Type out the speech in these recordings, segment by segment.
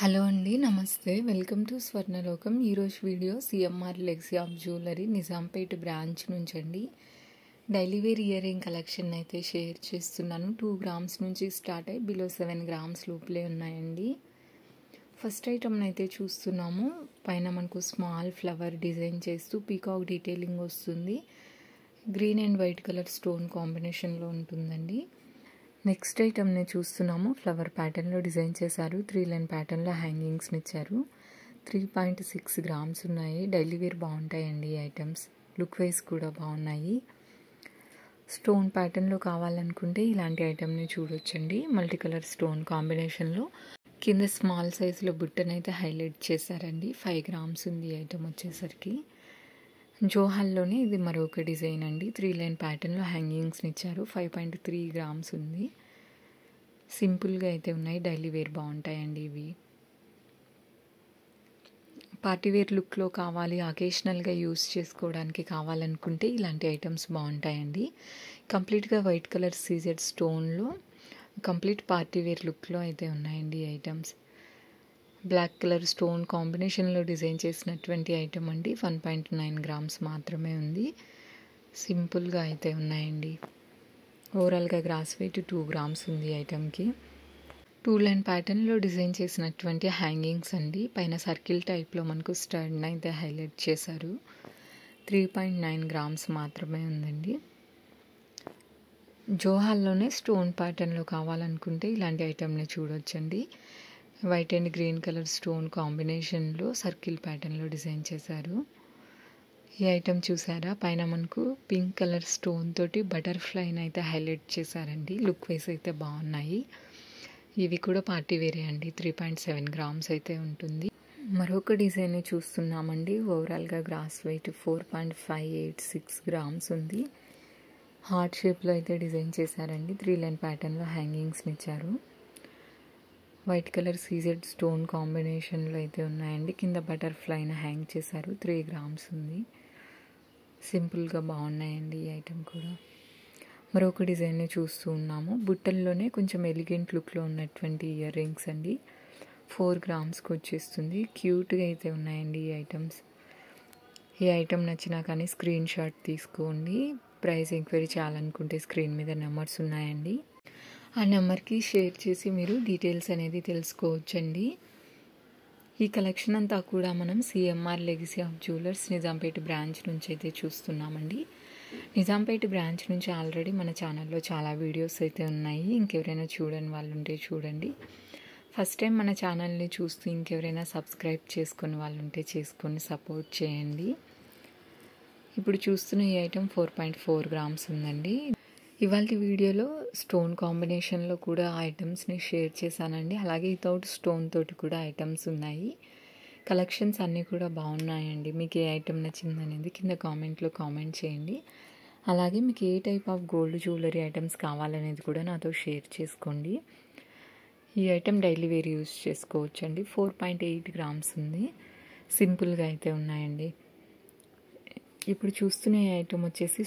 Hello అండి, నమస్తే. Welcome to Swarnalokam. ఈరోజు video CMR legacy of jewellery Nizampet branch నుంచి అండి daily wear earring collection అయితే షేర్ చేస్తున్నాను. 2 గ్రామ్స్ నుంచి స్టార్ట్ అయ్యి బిలో 7 గ్రామ్స్ లోపలే ఉన్నాయండి. ఫస్ట్ ఐటమ్ అయితే చూస్తున్నాము. పైన మనకు స్మాల్ ఫ్లవర్ డిజైన్ చేస్తూ పీకాక్ డీటెయిలింగ్ వస్తుంది. Green and white colour stone కాంబినేషన్లో ఉంటుందండి. నెక్స్ట్ ఐటమ్ని చూస్తున్నాము. ఫ్లవర్ ప్యాటర్న్లో డిజైన్ చేశారు. 3 లైన్ ప్యాటర్న్లో హ్యాంగింగ్స్ని ఇచ్చారు. 3.6 గ్రామ్స్ ఉన్నాయి. డైలీ వేర్ బాగుంటాయండి ఈ ఐటమ్స్. లుక్ వైజ్ కూడా బాగున్నాయి. స్టోన్ ప్యాటర్న్లో కావాలనుకుంటే ఇలాంటి ఐటమ్ని చూడొచ్చండి. మల్టీ కలర్ స్టోన్ కాంబినేషన్లో కింద స్మాల్ సైజులో బుట్టనైతే హైలైట్ చేశారండి. 5 గ్రామ్స్ ఉంది ఈ ఐటమ్ వచ్చేసరికి. జోహాల్లోనే ఇది మరొక డిజైన్ అండి. 3 లైన్ ప్యాటర్న్లో హ్యాంగింగ్స్ని ఇచ్చారు. 5.3 గ్రామ్స్ ఉంది. సింపుల్గా అయితే ఉన్నాయి. డైలీ వేర్ బాగుంటాయండి ఇవి. పార్టీవేర్ లుక్లో కావాలి, అకేషనల్గా యూస్ చేసుకోవడానికి కావాలనుకుంటే ఇలాంటి ఐటమ్స్ బాగుంటాయండి. కంప్లీట్గా వైట్ కలర్ సీజెడ్ స్టోన్లో కంప్లీట్ పార్టీవేర్ లుక్లో అయితే ఉన్నాయండి ఈ ఐటమ్స్. బ్లాక్ కలర్ స్టోన్ కాంబినేషన్లో డిజైన్ చేసినటువంటి ఐటమ్ అండి. 1.9 గ్రామ్స్ మాత్రమే ఉంది. సింపుల్గా అయితే ఉన్నాయండి. ఓవరాల్గా గ్రాస్ వెయిట్ 2 గ్రామ్స్ ఉంది ఐటమ్కి. 2 లైన్ ప్యాటర్న్లో డిజైన్ చేసినటువంటి హ్యాంగింగ్స్ అండి. పైన సర్కిల్ టైప్లో మనకు స్టడ్ని అయితే హైలైట్ చేశారు. 3.9 గ్రామ్స్ మాత్రమే ఉందండి. జోహాల్లోనే స్టోన్ ప్యాటర్న్లో కావాలనుకుంటే ఇలాంటి ఐటమ్ని చూడొచ్చండి. White and green colour stone కాంబినేషన్లో సర్కిల్ ప్యాటర్న్లో డిజైన్ చేశారు. ఈ ఐటమ్ చూసారా, పైన మనకు పింక్ కలర్ స్టోన్ తోటి బటర్ఫ్లైని అయితే హైలైట్ చేశారండి. లుక్ వైజ్ అయితే బాగున్నాయి. ఇవి కూడా పార్టీ వేరే అండి. 3.7 గ్రామ్స్ అయితే ఉంటుంది. మరొక డిజైన్ చూస్తున్నామండి. ఓవరాల్గా గ్రాస్ వెయిట్ 4.586 గ్రామ్స్ ఉంది. హార్ట్ షేప్లో అయితే డిజైన్ చేశారండి. 3 లైన్ ప్యాటర్న్లో హ్యాంగింగ్స్ని ఇచ్చారు. వైట్ కలర్ సీజెడ్ స్టోన్ కాంబినేషన్లో అయితే ఉన్నాయండి. కింద బటర్ఫ్లైని హ్యాంగ్ చేశారు. 3 గ్రామ్స్ ఉంది. సింపుల్గా బాగున్నాయండి ఈ ఐటమ్ కూడా. మరొక డిజైన్ని చూస్తూ ఉన్నాము. బుట్టల్లోనే కొంచెం ఎలిగెంట్ లుక్లో ఉన్నటువంటి ఇయర్ రింగ్స్ అండి. 4 గ్రామ్స్కి వచ్చేస్తుంది. క్యూట్గా అయితే ఉన్నాయండి ఈ ఐటమ్స్. ఈ ఐటమ్ నచ్చినా కానీ స్క్రీన్ షాట్ తీసుకోండి. ప్రైస్ ఎంక్వైరీ చేయాలనుకుంటే స్క్రీన్ మీద నెంబర్స్ ఉన్నాయండి. ఆ నెంబర్కి షేర్ చేసి మీరు డీటెయిల్స్ అనేది తెలుసుకోవచ్చండి. ఈ కలెక్షన్ అంతా కూడా మనం CMR legacy of jewellers Nizampet branch నుంచి అయితే చూస్తున్నామండి. నిజాంపేట్ బ్రాంచ్ నుంచి ఆల్రెడీ మన ఛానల్లో చాలా వీడియోస్ అయితే ఉన్నాయి. ఇంకెవరైనా చూడని వాళ్ళు ఉంటే చూడండి. ఫస్ట్ టైం మన ఛానల్ని చూస్తూ ఇంకెవరైనా సబ్స్క్రైబ్ చేసుకుని వాళ్ళు ఉంటే చేసుకొని సపోర్ట్ చేయండి. ఇప్పుడు చూస్తున్న ఈ ఐటమ్ 4.4 గ్రామ్స్ ఉందండి. ఇవాళ వీడియోలో స్టోన్ కాంబినేషన్లో కూడా ఐటమ్స్ని షేర్ చేశానండి. అలాగే వితౌట్ స్టోన్ తోటి కూడా ఐటమ్స్ ఉన్నాయి. కలెక్షన్స్ అన్నీ కూడా బాగున్నాయండి. మీకు ఏ ఐటమ్ నచ్చిందనేది కింద కామెంట్లో కామెంట్ చేయండి. అలాగే మీకు ఏ type of gold jewellery items కావాలనేది కూడా నాతో షేర్ చేసుకోండి. ఈ ఐటమ్ డైలీ వేర్ యూజ్ చేసుకోవచ్చండి. 4.8 గ్రామ్స్ ఉంది. సింపుల్గా అయితే ఉన్నాయండి. ఇప్పుడు చూస్తున్న ఐటమ్ వచ్చేసి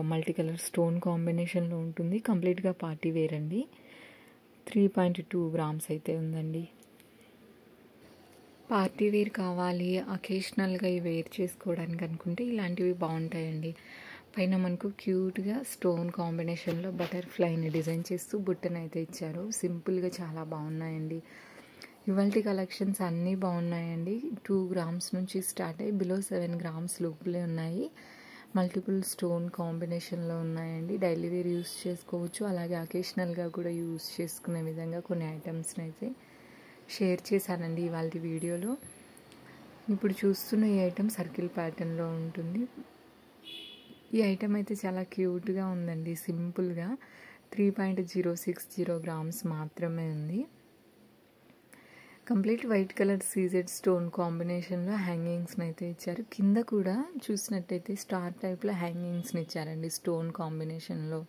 మల్టీ కలర్ స్టోన్ కాంబినేషన్లో ఉంటుంది. కంప్లీట్గా పార్టీ వేర్ అండి. 3.2 గ్రామ్స్ అయితే ఉందండి. పార్టీ వేర్ కావాలి, అకేషనల్గా వేర్ చేసుకోవడానికి అనుకుంటే ఇలాంటివి బాగుంటాయండి. పైన మనకు క్యూట్గా స్టోన్ కాంబినేషన్లో బటర్ఫ్లైని డిజైన్ చేస్తూ బుట్టనైతే ఇచ్చారు. సింపుల్గా చాలా బాగున్నాయండి. ఇవాళ కలెక్షన్స్ అన్నీ బాగున్నాయండి. 2 గ్రామ్స్ నుంచి స్టార్ట్ అయ్యి బిలో 7 గ్రామ్స్ లోపలే ఉన్నాయి. మల్టిపుల్ స్టోన్ కాంబినేషన్లో ఉన్నాయండి. డైలీ వేర్ యూస్ చేసుకోవచ్చు. అలాగే అకేషనల్గా కూడా యూస్ చేసుకునే విధంగా కొన్ని ఐటమ్స్ని అయితే షేర్ చేశానండి ఇవాళ వీడియోలో. ఇప్పుడు చూస్తున్న ఈ ఐటమ్ సర్కిల్ ప్యాటర్న్లో ఉంటుంది. ఈ ఐటమ్ అయితే చాలా క్యూట్గా ఉందండి. సింపుల్గా 3.060 గ్రామ్స్ మాత్రమే ఉంది. Complete white colour CZ stone కాంబినేషన్లో హ్యాంగింగ్స్ని అయితే ఇచ్చారు. కింద కూడా చూసినట్టయితే స్టార్ టైప్లో హ్యాంగింగ్స్ని ఇచ్చారండి. స్టోన్ కాంబినేషన్లో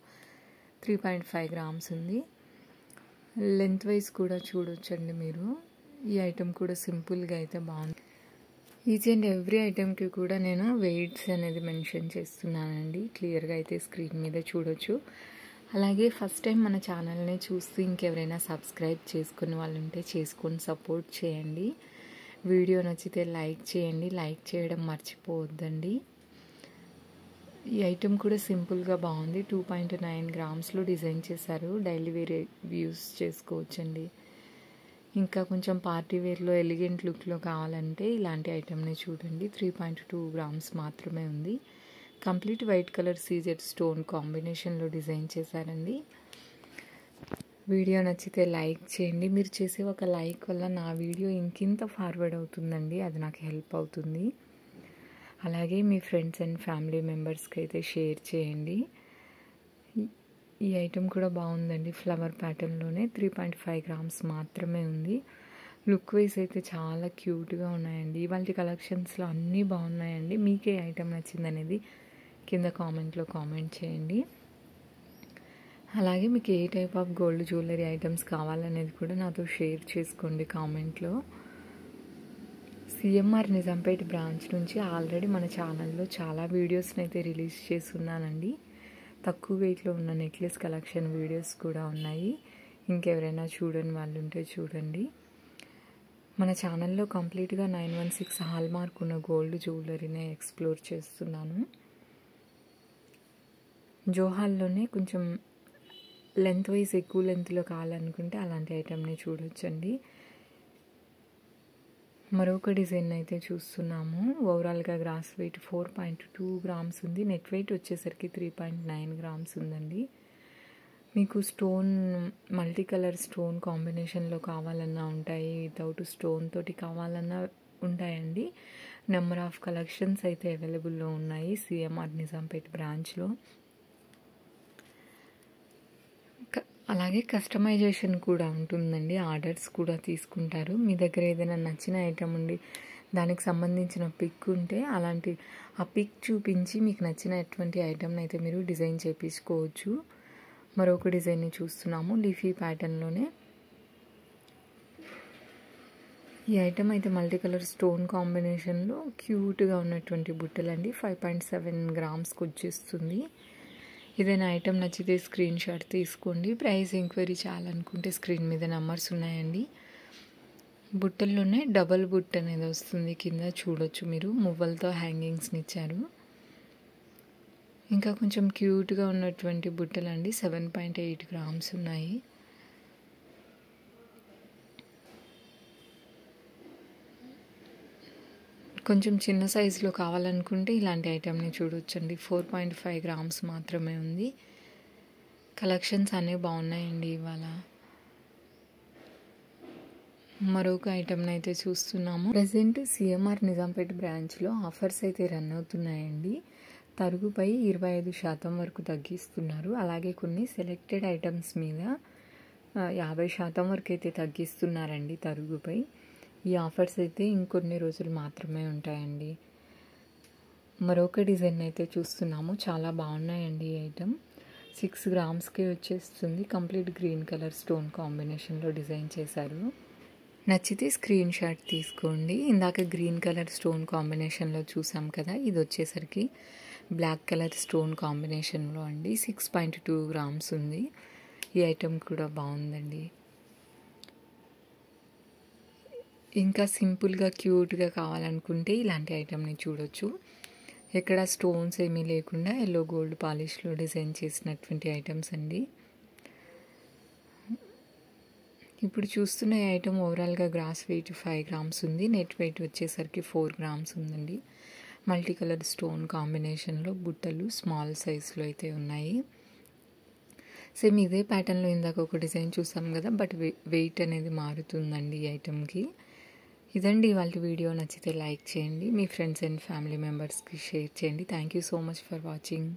3.5 గ్రామ్స్ ఉంది. లెంత్ వైజ్ కూడా చూడొచ్చండి మీరు. ఈ ఐటమ్ కూడా సింపుల్గా అయితే బాగుంది. ఈచ్ అండ్ ఎవ్రీ ఐటమ్కి కూడా నేను వెయిట్స్ అనేది మెన్షన్ చేస్తున్నానండి. క్లియర్గా అయితే స్క్రీన్ మీద చూడొచ్చు. అలాగే ఫస్ట్ టైం మన ఛానల్ని చూస్తూ ఇంకెవరైనా సబ్స్క్రైబ్ చేసుకునే వాళ్ళు ఉంటే చేసుకొని సపోర్ట్ చేయండి. వీడియో నచ్చితే లైక్ చేయండి, లైక్ చేయడం మర్చిపోవద్దండి. ఈ ఐటెం కూడా సింపుల్గా బాగుంది. 2.9 గ్రామ్స్లో డిజైన్ చేశారు. డైలీ వేర్ యూస్ చేసుకోవచ్చండి. ఇంకా కొంచెం పార్టీ వేర్లో ఎలిగెంట్ లుక్లో కావాలంటే ఇలాంటి ఐటెంని చూడండి. 3.2 గ్రామ్స్ మాత్రమే ఉంది. Complete white colour CZ stone కాంబినేషన్లో డిజైన్ చేశారండి. వీడియో నచ్చితే లైక్ చేయండి. మీరు చేసే ఒక లైక్ వల్ల నా వీడియో ఇంకింత ఫార్వర్డ్ అవుతుందండి, అది నాకు హెల్ప్ అవుతుంది. అలాగే మీ ఫ్రెండ్స్ అండ్ ఫ్యామిలీ మెంబర్స్కి అయితే షేర్ చేయండి. ఈ ఐటెం కూడా బాగుందండి. ఫ్లవర్ ప్యాటర్న్లోనే 3.5 గ్రామ్స్ మాత్రమే ఉంది. లుక్ వైజ్ అయితే చాలా క్యూట్గా ఉన్నాయండి. ఇవాళ కలెక్షన్స్లో అన్నీ బాగున్నాయండి. మీకే ఐటెం నచ్చిందనేది కింద కామెంట్లో కామెంట్ చేయండి. అలాగే మీకు ఏ type of gold jewellery items కావాలనేది కూడా నాతో షేర్ చేసుకోండి కామెంట్లో. సిఎంఆర్ నిజాంపేట్ బ్రాంచ్ నుంచి ఆల్రెడీ మన ఛానల్లో చాలా వీడియోస్ని అయితే రిలీజ్ చేస్తున్నానండి. తక్కువ వెయిట్లో ఉన్న నెక్లెస్ కలెక్షన్ వీడియోస్ కూడా ఉన్నాయి. ఇంకెవరైనా చూడని వాళ్ళు ఉంటే చూడండి. మన ఛానల్లో కంప్లీట్గా 916 హాల్ మార్క్ ఉన్న గోల్డ్ జ్యువెలరీనే ఎక్స్ప్లోర్ చేస్తున్నాను. జోహాల్లోనే కొంచెం లెంత్ వైజ్ ఎక్కువ లెంత్లో కావాలనుకుంటే అలాంటి ఐటెంని చూడొచ్చండి. మరొక డిజైన్ అయితే చూస్తున్నాము. ఓవరాల్గా గ్రాస్ వెయిట్ 4.2 గ్రామ్స్ ఉంది. నెట్ వెయిట్ వచ్చేసరికి 3.9 గ్రామ్స్ ఉందండి. మీకు స్టోన్ మల్టీ కలర్ స్టోన్ కాంబినేషన్లో కావాలన్నా ఉంటాయి, వితౌట్ స్టోన్ తోటి కావాలన్నా ఉంటాయండి. నెంబర్ ఆఫ్ కలెక్షన్స్ అయితే అవైలబుల్లో ఉన్నాయి సిఎంఆర్ నిజాంపేట్ బ్రాంచ్లో. అలాగే కస్టమైజేషన్ కూడా ఉంటుందండి. ఆర్డర్స్ కూడా తీసుకుంటారు. మీ దగ్గర ఏదైనా నచ్చిన ఐటెం ఉండి దానికి సంబంధించిన పిక్ ఉంటే అలాంటి ఆ పిక్ చూపించి మీకు నచ్చిన ఎటువంటి ఐటెంని అయితే మీరు డిజైన్ చేయించుకోవచ్చు. మరొక డిజైన్ని చూస్తున్నాము లీఫీ ప్యాటర్న్లోనే. ఈ ఐటెం అయితే మల్టీ కలర్ స్టోన్ కాంబినేషన్లో క్యూట్గా ఉన్నటువంటి బుట్టలండి. 5.7 గ్రామ్స్కి వచ్చేస్తుంది. ఏదైనా ఐటెం నచ్చితే స్క్రీన్ షాట్ తీసుకోండి. ప్రైస్ ఎంక్వైరీ చేయాలనుకుంటే స్క్రీన్ మీద నెంబర్స్ ఉన్నాయండి. బుట్టల్లోనే డబల్ బుట్ట అనేది వస్తుంది. కింద చూడొచ్చు మీరు, మువ్వలతో హ్యాంగింగ్స్ని ఇచ్చారు. ఇంకా కొంచెం క్యూట్గా ఉన్నటువంటి బుట్టలండి. 7.8 గ్రామ్స్ ఉన్నాయి. కొంచెం చిన్న సైజులో కావాలనుకుంటే ఇలాంటి ఐటెంని చూడొచ్చండి. 4.5 గ్రామ్స్ మాత్రమే ఉంది. కలెక్షన్స్ అన్నీ బాగున్నాయండి ఇవాళ. మరొక ఐటెంని అయితే చూస్తున్నాము. ప్రజెంట్ సిఎంఆర్ నిజాంపేట్ బ్రాంచ్లో ఆఫర్స్ అయితే రన్ అవుతున్నాయండి. తరుగుపై 25% వరకు తగ్గిస్తున్నారు. అలాగే కొన్ని సెలెక్టెడ్ ఐటమ్స్ మీద 50% వరకు అయితే తగ్గిస్తున్నారండి తరుగుపై. ఈ ఆఫర్స్ అయితే ఇంకొన్ని రోజులు మాత్రమే ఉంటాయండి. మరొక డిజైన్ అయితే చూస్తున్నాము. చాలా బాగున్నాయండి ఈ ఐటమ్. 6 గ్రామ్స్కే వచ్చేస్తుంది. కంప్లీట్ గ్రీన్ కలర్ స్టోన్ కాంబినేషన్లో డిజైన్ చేశారు. నచ్చితే స్క్రీన్ షాట్ తీసుకోండి. ఇందాక గ్రీన్ కలర్ స్టోన్ కాంబినేషన్లో చూసాం కదా, ఇది వచ్చేసరికి బ్లాక్ కలర్ స్టోన్ కాంబినేషన్లో అండి. 6.2 గ్రామ్స్ ఉంది. ఈ ఐటమ్ కూడా బాగుందండి. ఇంకా సింపుల్గా క్యూట్గా కావాలనుకుంటే ఇలాంటి ఐటెంని చూడొచ్చు. ఎక్కడ స్టోన్స్ ఏమీ లేకుండా ఎల్లో గోల్డ్ పాలిష్లో డిజైన్ చేసినటువంటి ఐటమ్స్ అండి. ఇప్పుడు చూస్తున్న ఈ ఐటమ్ ఓవరాల్గా గ్రాస్ వెయిట్ 5 గ్రామ్స్ ఉంది. నెట్ వెయిట్ వచ్చేసరికి 4 గ్రామ్స్ ఉందండి. మల్టీ కలర్ స్టోన్ కాంబినేషన్లో బుట్టలు స్మాల్ సైజ్లో అయితే ఉన్నాయి. సేమ్ ఇదే ప్యాటర్న్లో ఇందాక ఒక డిజైన్ చూసాం కదా, బట్ వెయిట్ అనేది మారుతుందండి ఈ ఐటమ్కి. ఇదండి ఇవాళ వీడియో. నచ్చితే లైక్ చేయండి. మీ ఫ్రెండ్స్ అండ్ ఫ్యామిలీ మెంబర్స్కి షేర్ చేయండి. Thank you so much for watching.